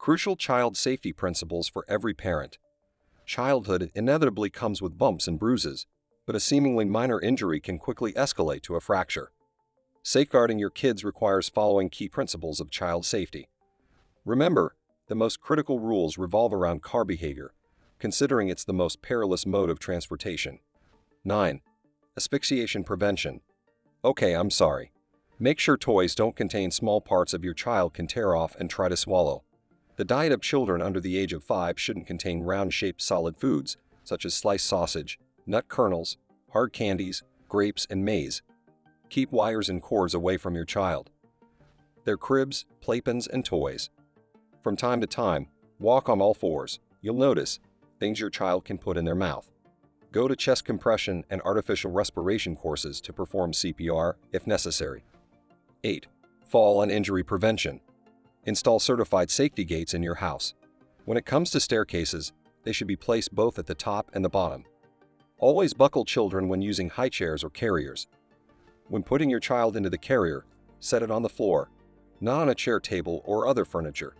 Crucial child safety principles for every parent. Childhood inevitably comes with bumps and bruises, but a seemingly minor injury can quickly escalate to a fracture. Safeguarding your kids requires following key principles of child safety. Remember, the most critical rules revolve around car behavior, considering it's the most perilous mode of transportation. 9. Asphyxiation prevention. Okay, I'm sorry. Make sure toys don't contain small parts of your child can tear off and try to swallow. The diet of children under the age of 5 shouldn't contain round-shaped solid foods, such as sliced sausage, nut kernels, hard candies, grapes, and maize. Keep wires and cords away from your child. Their cribs, playpens, and toys. From time to time, walk on all fours. You'll notice things your child can put in their mouth. Go to chest compression and artificial respiration courses to perform CPR if necessary. 8. Fall and injury prevention. Install certified safety gates in your house. When it comes to staircases, they should be placed both at the top and the bottom. Always buckle children when using high chairs or carriers. When putting your child into the carrier, set it on the floor, not on a chair table or other furniture.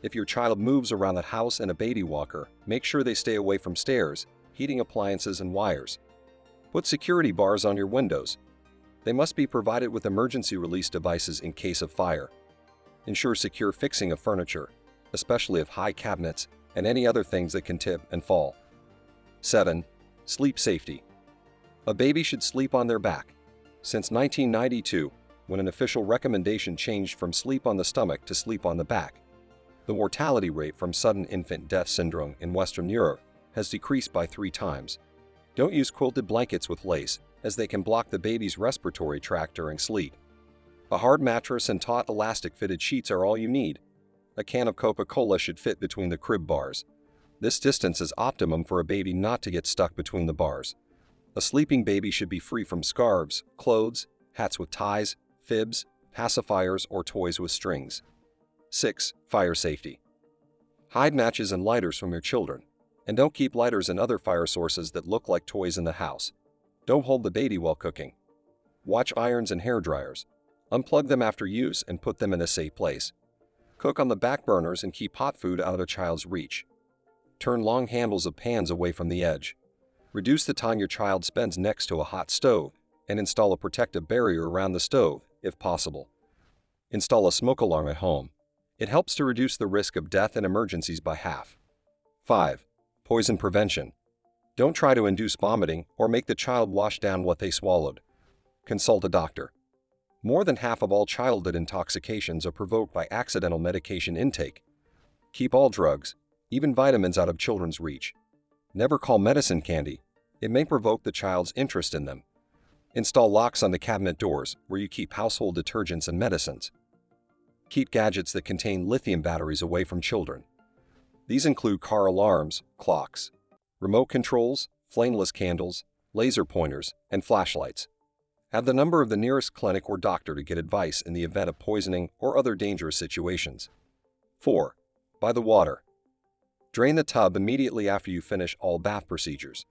If your child moves around the house in a baby walker, make sure they stay away from stairs, heating appliances, and wires. Put security bars on your windows. They must be provided with emergency release devices in case of fire. Ensure secure fixing of furniture, especially of high cabinets and any other things that can tip and fall. 7. Sleep safety. A baby should sleep on their back. Since 1992, when an official recommendation changed from sleep on the stomach to sleep on the back, the mortality rate from sudden infant death syndrome in Western Europe has decreased by 3 times. Don't use quilted blankets with lace, as they can block the baby's respiratory tract during sleep. A hard mattress and taut elastic-fitted sheets are all you need. A can of Coca-Cola should fit between the crib bars. This distance is optimum for a baby not to get stuck between the bars. A sleeping baby should be free from scarves, clothes, hats with ties, fibs, pacifiers, or toys with strings. 6. Fire safety. Hide matches and lighters from your children, and don't keep lighters and other fire sources that look like toys in the house. Don't hold the baby while cooking. Watch irons and hair dryers. Unplug them after use and put them in a safe place. Cook on the back burners and keep hot food out of a child's reach. Turn long handles of pans away from the edge. Reduce the time your child spends next to a hot stove and install a protective barrier around the stove, if possible. Install a smoke alarm at home. It helps to reduce the risk of death and emergencies by half. 5. Poison prevention. Don't try to induce vomiting or make the child wash down what they swallowed. Consult a doctor. More than half of all childhood intoxications are provoked by accidental medication intake. Keep all drugs, even vitamins, out of children's reach. Never call medicine candy. It may provoke the child's interest in them. Install locks on the cabinet doors where you keep household detergents and medicines. Keep gadgets that contain lithium batteries away from children. These include car alarms, clocks, remote controls, flameless candles, laser pointers, and flashlights. Have the number of the nearest clinic or doctor to get advice in the event of poisoning or other dangerous situations. 4. By the water. Drain the tub immediately after you finish all bath procedures.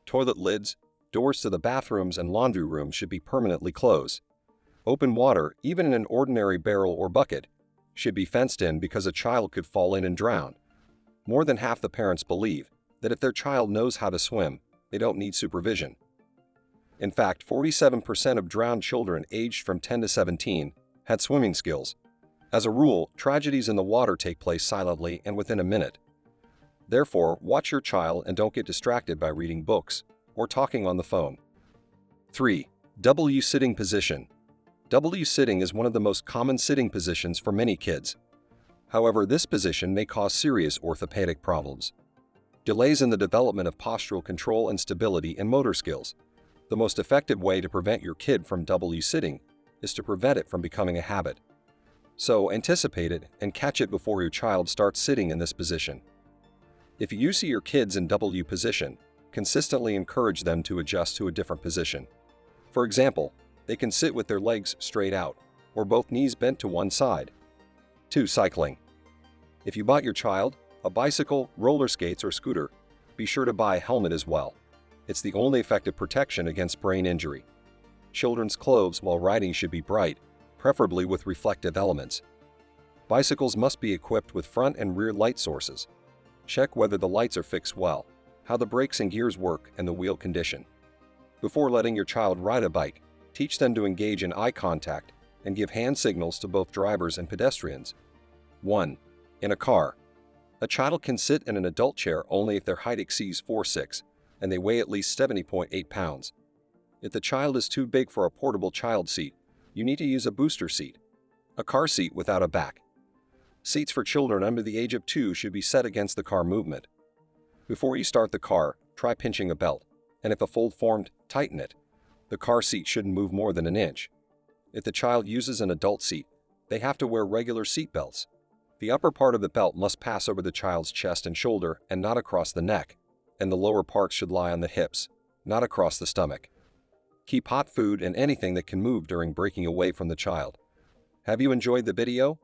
Toilet lids, doors to the bathrooms, and laundry rooms should be permanently closed. Open water, even in an ordinary barrel or bucket, should be fenced in because a child could fall in and drown. More than half the parents believe that if their child knows how to swim, they don't need supervision. In fact, 47% of drowned children aged from 10 to 17 had swimming skills. As a rule, tragedies in the water take place silently and within a minute. Therefore, watch your child and don't get distracted by reading books or talking on the phone. 3. W sitting position. W sitting is one of the most common sitting positions for many kids. However, this position may cause serious orthopedic problems. Delays in the development of postural control and stability and motor skills. The most effective way to prevent your kid from W sitting is to prevent it from becoming a habit. So anticipate it and catch it before your child starts sitting in this position. If you see your kids in W position, consistently encourage them to adjust to a different position. For example, they can sit with their legs straight out or both knees bent to one side. 2. Cycling. If you bought your child a bicycle, roller skates, or scooter, be sure to buy a helmet as well. It's the only effective protection against brain injury. Children's clothes while riding should be bright, preferably with reflective elements. Bicycles must be equipped with front and rear light sources. Check whether the lights are fixed well, how the brakes and gears work, and the wheel condition. Before letting your child ride a bike, teach them to engage in eye contact and give hand signals to both drivers and pedestrians. 1. In a car. A child can sit in an adult chair only if their height exceeds 4'6" and they weigh at least 70.8 pounds. If the child is too big for a portable child seat, you need to use a booster seat, a car seat without a back. Seats for children under the age of 2 should be set against the car movement. Before you start the car, try pinching a belt, and if a fold formed, tighten it. The car seat shouldn't move more than an inch. If the child uses an adult seat, they have to wear regular seat belts. The upper part of the belt must pass over the child's chest and shoulder and not across the neck, and the lower parts should lie on the hips, not across the stomach. Keep hot food and anything that can move during breaking away from the child. Have you enjoyed the video?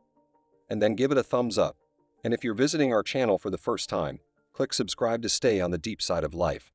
And then give it a thumbs up. And if you're visiting our channel for the first time, click subscribe to stay on the deep side of life.